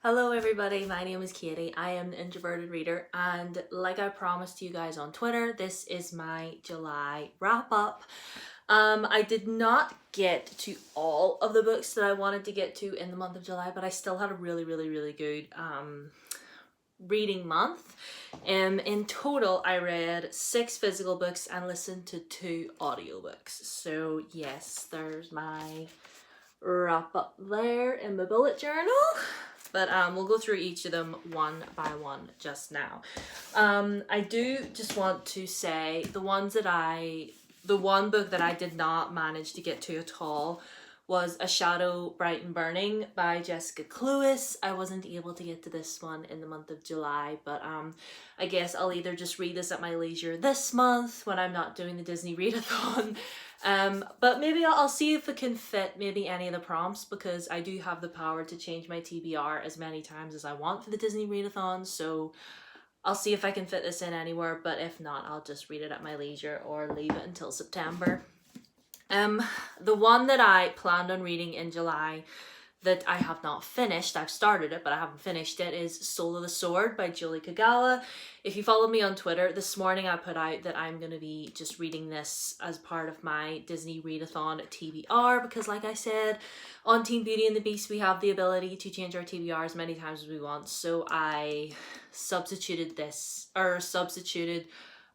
Hello everybody, my name is Katie. I am the Introverted Reader, and like I promised you guys on Twitter, this is my July wrap up. I did not get to all of the books that I wanted to get to in the month of July, but I still had a really good reading month. In total, I read 6 physical books and listened to 2 audiobooks. So yes, there's my wrap up there in my bullet journal. But we'll go through each of them one by one just now. I do just want to say the one book that I did not manage to get to at all was A Shadow Bright and Burning by Jessica Cluess. I wasn't able to get to this one in the month of July, but I guess I'll either just read this at my leisure this month when I'm not doing the Disney readathon. But maybe I'll see if it can fit maybe any of the prompts, because I do have the power to change my TBR as many times as I want for the Disney readathon, so I'll see if I can fit this in anywhere, but if not, I'll just read it at my leisure or leave it until September. The one that I planned on reading in July that I have not finished, I've started it but I haven't finished it, is Soul of the Sword by Julie Kagawa. If you follow me on Twitter, this morning I put out that I'm going to be just reading this as part of my Disney Readathon TBR, because like I said, on Teen Beauty and the Beast we have the ability to change our TBR as many times as we want, so I substituted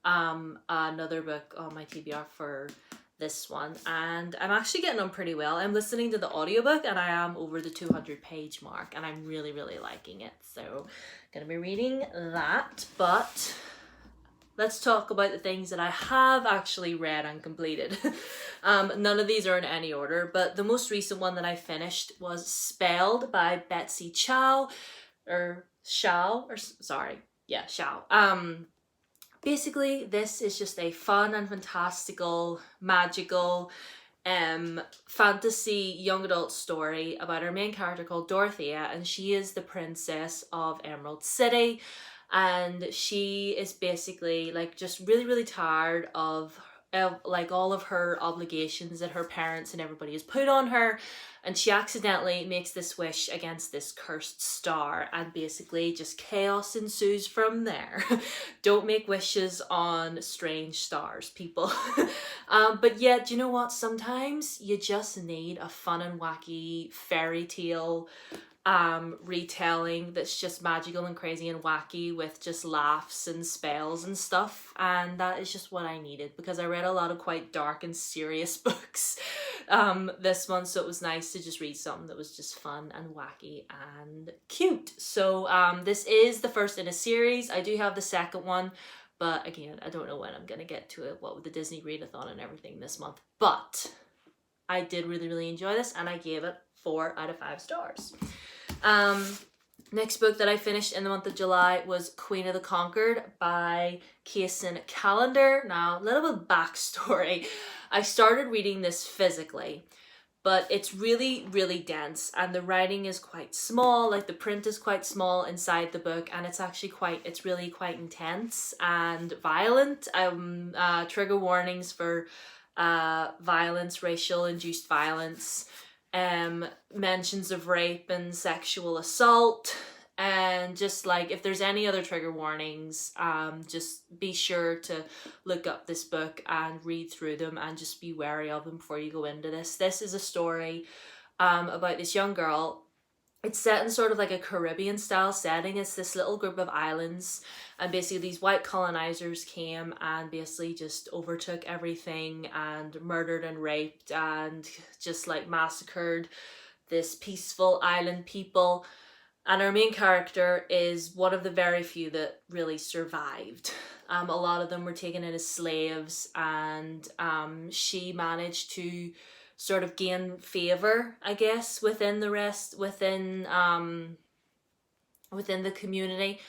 another book on my TBR for this one, and I'm actually getting on pretty well. I'm listening to the audiobook and I am over the 200 page mark and I'm really liking it, so I'm gonna be reading that. But let's talk about the things that I have actually read and completed. None of these are in any order, but the most recent one that I finished was Spelled by Betsy Chow. Basically, this is just a fun and fantastical, magical, fantasy young adult story about our main character called Dorothea, and she is the princess of Emerald City, and she is basically like just really tired of like all of her obligations that her parents and everybody has put on her, and she accidentally makes this wish against this cursed star, and basically just chaos ensues from there. Don't make wishes on strange stars, people. But yeah, do you know what? Sometimes you just need a fun and wacky fairy tale retelling that's just magical and crazy and wacky with just laughs and spells and stuff, and that is just what I needed, because I read a lot of quite dark and serious books this month, so it was nice to just read something that was just fun and wacky and cute. So this is the first in a series. I do have the second one, but again, I don't know when I'm gonna get to it, what with the Disney readathon and everything this month, but I did really enjoy this and I gave it 4 out of 5 stars. Next book that I finished in the month of July was Queen of the Conquered by Kaysen Callender. Now, a little bit of backstory. I started reading this physically, but it's really dense, and the writing is quite small, like the print is quite small inside the book, and it's really quite intense and violent. Trigger warnings for violence, racial induced violence, mentions of rape and sexual assault, and just like if there's any other trigger warnings, just be sure to look up this book and read through them and just be wary of them before you go into this. This is a story about this young girl. It's set in sort of like a Caribbean style setting. It's this little group of islands, and basically these white colonizers came and basically just overtook everything and murdered and raped and just like massacred this peaceful island people. And our main character is one of the very few that really survived. A lot of them were taken in as slaves, and she managed to sort of gain favor, I guess, within the community.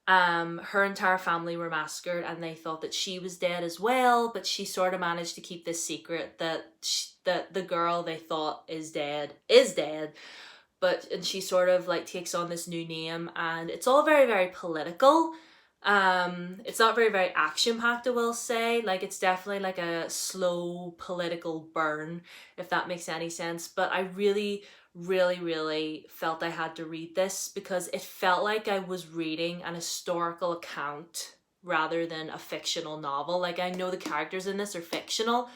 Her entire family were massacred, and they thought that she was dead as well, but she sort of managed to keep this secret that the girl they thought is dead, and she sort of like takes on this new name, and it's all very political. It's not very action packed, I will say. Like, it's definitely like a slow political burn, if that makes any sense, but I really really, really felt I had to read this because it felt like I was reading an historical account rather than a fictional novel. Like, I know the characters in this are fictional,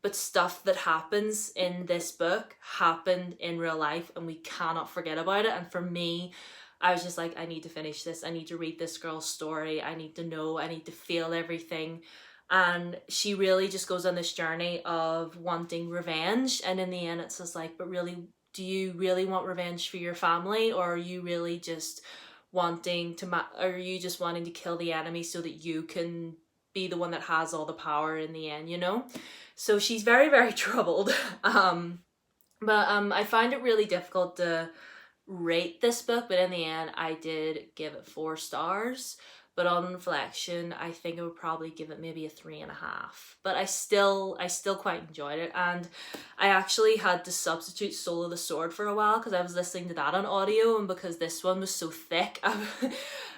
but stuff that happens in this book happened in real life and we cannot forget about it. And for me, I was just like, I need to finish this. I need to read this girl's story. I need to know. I need to feel everything. And she really just goes on this journey of wanting revenge. And in the end, it's just like, but really, do you really want revenge for your family? Or are you really just wanting to, are you just wanting to kill the enemy so that you can be the one that has all the power in the end, you know? So she's very, very troubled. But I find it really difficult to rate this book, but in the end I did give it 4 stars. But on reflection, I think I would probably give it maybe a 3.5. But I still quite enjoyed it, and I actually had to substitute Soul of the Sword for a while because I was listening to that on audio, and because this one was so thick,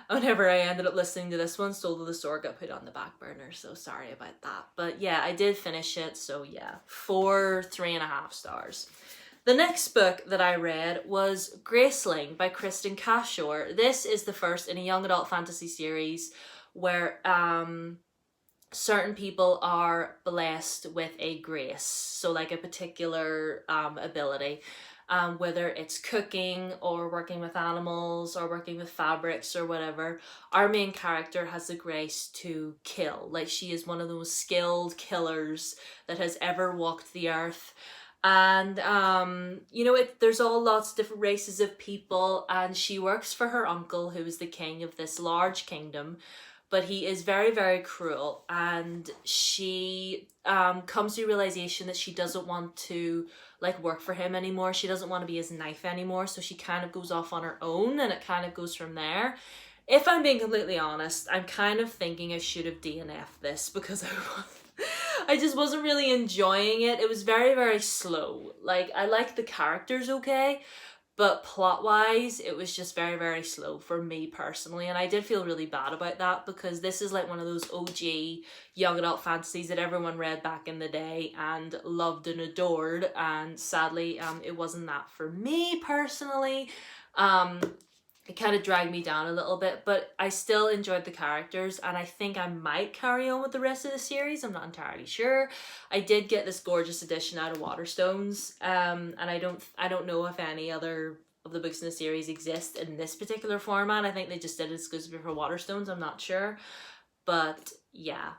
whenever I ended up listening to this one, Soul of the Sword got put on the back burner, so sorry about that. But yeah, I did finish it, so yeah, 3.5 stars. The next book that I read was Graceling by Kristen Cashore. This is the first in a young adult fantasy series where certain people are blessed with a grace, so like a particular ability. Whether it's cooking or working with animals or working with fabrics or whatever, our main character has the grace to kill. Like, she is one of those skilled killers that has ever walked the earth. And you know, there's all lots of different races of people, and she works for her uncle, who is the king of this large kingdom, but he is very, very cruel. And she comes to the realization that she doesn't want to like work for him anymore. She doesn't want to be his knife anymore, so she kind of goes off on her own, and it kind of goes from there. If I'm being completely honest, I'm kind of thinking I should have DNF'd this because I just wasn't really enjoying it. It was very, very slow. Like, I liked the characters okay, but plot-wise, it was just very, very slow for me personally. And I did feel really bad about that because this is like one of those OG young adult fantasies that everyone read back in the day and loved and adored. And sadly, it wasn't that for me personally. It kind of dragged me down a little bit, but I still enjoyed the characters, and I think I might carry on with the rest of the series. I'm not entirely sure. I did get this gorgeous edition out of Waterstones, and I don't know if any other of the books in the series exist in this particular format. I think they just did it exclusively for Waterstones. I'm not sure, but yeah,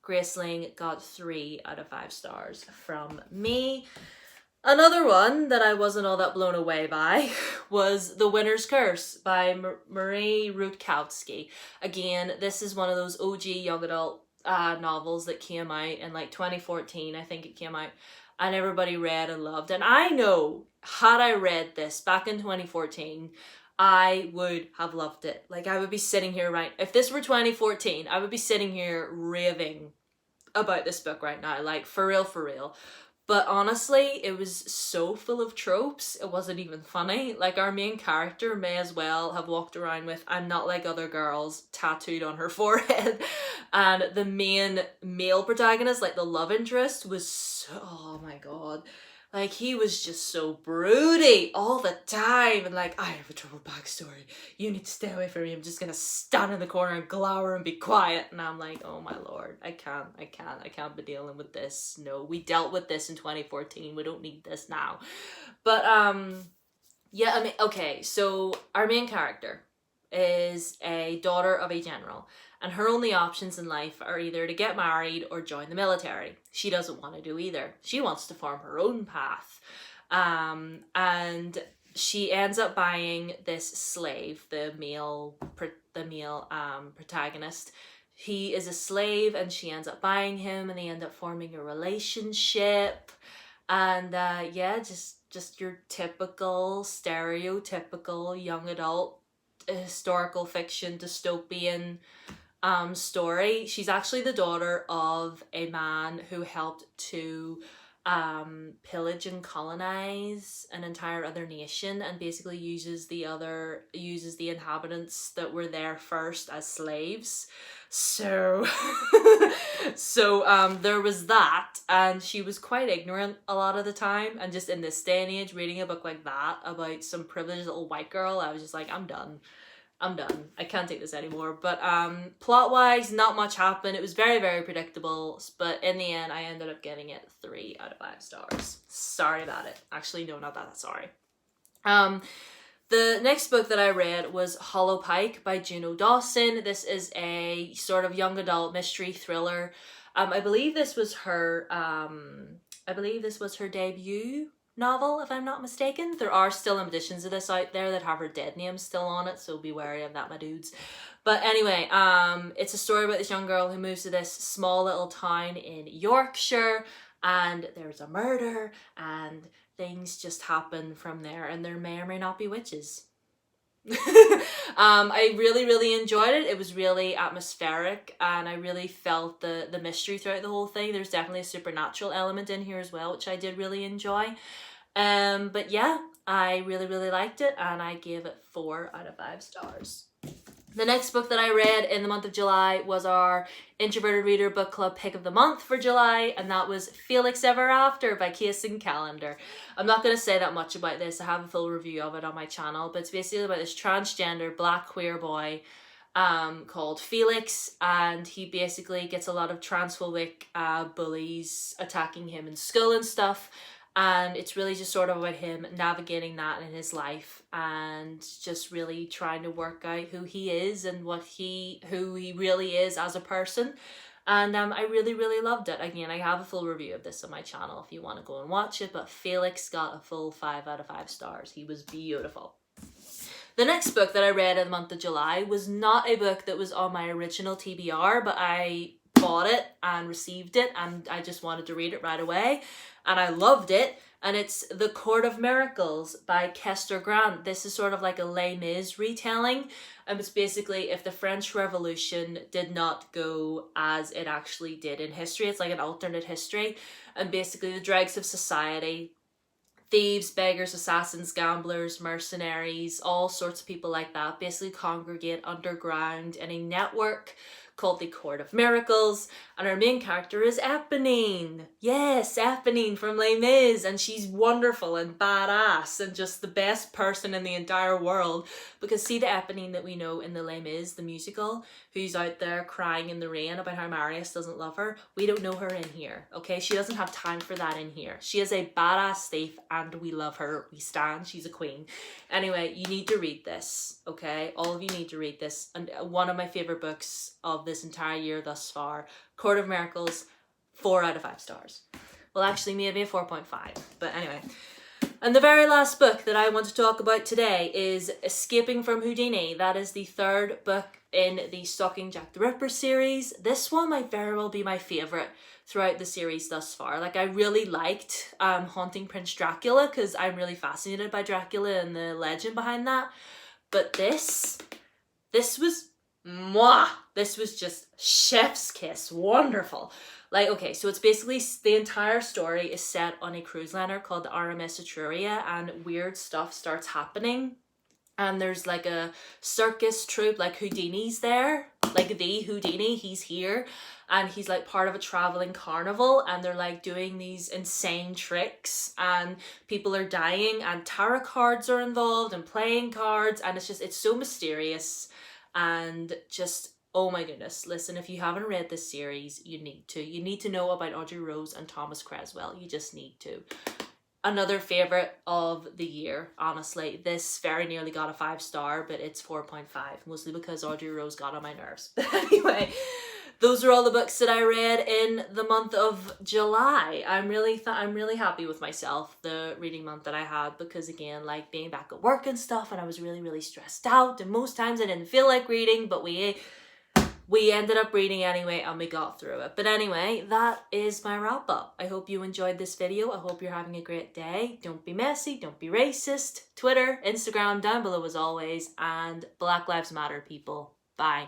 Graceling got 3 out of 5 stars from me. Another one that I wasn't all that blown away by was The Winner's Curse by Marie Rutkowski. Again, this is one of those OG young adult novels that came out in like 2014, I think it came out, and everybody read and loved. And I know, had I read this back in 2014, I would have loved it. Like, I would be sitting here if this were 2014, I would be sitting here raving about this book right now, like for real, for real. But honestly, it was so full of tropes, it wasn't even funny. Like, our main character may as well have walked around with "I'm not like other girls" tattooed on her forehead. And the main male protagonist, like the love interest, was so, oh my god. Like, he was just so broody all the time, and like, I have a troubled backstory. You need to stay away from me. I'm just gonna stand in the corner and glower and be quiet. And I'm like, oh my lord, I can't be dealing with this. No, we dealt with this in 2014. We don't need this now. But yeah, I mean, okay, so our main character is a daughter of a general, and her only options in life are either to get married or join the military. She doesn't want to do either. She wants to form her own path. And she ends up buying this slave, the male protagonist. He is a slave, and she ends up buying him, and they end up forming a relationship. And yeah, just your typical, stereotypical young adult historical fiction dystopian story. She's actually the daughter of a man who helped to pillage and colonize an entire other nation, and basically uses the inhabitants that were there first as slaves. So there was that, and she was quite ignorant a lot of the time, and just in this day and age, reading a book like that about some privileged little white girl, I was just like, I'm done. I can't take this anymore. But plot wise, not much happened. It was very, very predictable, but in the end I ended up giving it 3 out of 5 stars. Sorry about it. Actually, no, not that sorry. The next book that I read was Hollow Pike by Juno Dawson. This is a sort of young adult mystery thriller. I believe this was her debut novel, if I'm not mistaken. There are still editions of this out there that have her dead name still on it, so be wary of that, my dudes. But anyway, it's a story about this young girl who moves to this small little town in Yorkshire, and there's a murder, and things just happen from there, and there may or may not be witches. I really, really enjoyed it. It was really atmospheric, and I really felt the mystery throughout the whole thing. There's definitely a supernatural element in here as well, which I did really enjoy. But yeah, I really, really liked it, and I gave it 4 out of 5 stars. The next book that I read in the month of July was our Introverted Reader Book Club pick of the month for July, and that was Felix Ever After by Graceling Calendar. I'm not going to say that much about this. I have a full review of it on my channel, but it's basically about this transgender black queer boy called Felix, and he basically gets a lot of transphobic bullies attacking him in school and stuff. And it's really just sort of about him navigating that in his life, and just really trying to work out who he is and who he really is as a person. And I really, really loved it. Again, I have a full review of this on my channel if you want to go and watch it, but Felix got a full 5 out of 5 stars. He was beautiful. The next book that I read in the month of July was not a book that was on my original TBR, but I bought it and received it, and I just wanted to read it right away, and I loved it. And it's The Court of Miracles by Kester Grant. This is sort of like a Les Mis retelling, and it's basically if the French Revolution did not go as it actually did in history. It's like an alternate history, and basically the dregs of society, thieves, beggars, assassins, gamblers, mercenaries, all sorts of people like that basically congregate underground in a network called the Court of Miracles, and our main character is Eponine. Yes, Eponine from Les Mis, and she's wonderful and badass and just the best person in the entire world, because see the Eponine that we know in the Les Mis, the musical, who's out there crying in the rain about how Marius doesn't love her, we don't know her in here, okay? She doesn't have time for that in here. She is a badass thief, and we love her. We stand. She's a queen. Anyway, you need to read this, okay? All of you need to read this. And one of my favorite books of this entire year thus far, Court of Miracles, 4 out of 5 stars. Well, actually maybe a 4.5, but anyway. And the very last book that I want to talk about today is Escaping from Houdini. That is the 3rd book in the Stalking Jack the Ripper series. This one might very well be my favourite throughout the series thus far. Like, I really liked Haunting Prince Dracula, because I'm really fascinated by Dracula and the legend behind that. But this was mwah! This was just chef's kiss. Wonderful. Like, okay, so it's basically the entire story is set on a cruise liner called the RMS Etruria, and weird stuff starts happening. And there's like a circus troupe, like Houdini's there, like the Houdini, he's here, and he's like part of a traveling carnival, and they're like doing these insane tricks, and people are dying, and tarot cards are involved, and playing cards, and it's so mysterious, and just, oh my goodness. Listen, if you haven't read this series, you need to. You need to know about Audrey Rose and Thomas Creswell. You just need to. Another favourite of the year, honestly. This very nearly got a 5-star, but it's 4.5, mostly because Audrey Rose got on my nerves. But anyway, those are all the books that I read in the month of July. I'm really happy with myself, the reading month that I had, because again, like being back at work and stuff, and I was really, really stressed out, and most times I didn't feel like reading, but we ended up reading anyway, and we got through it. But anyway, that is my wrap up. I hope you enjoyed this video. I hope you're having a great day. Don't be messy, don't be racist. Twitter, Instagram, down below as always, and Black Lives Matter, people. Bye.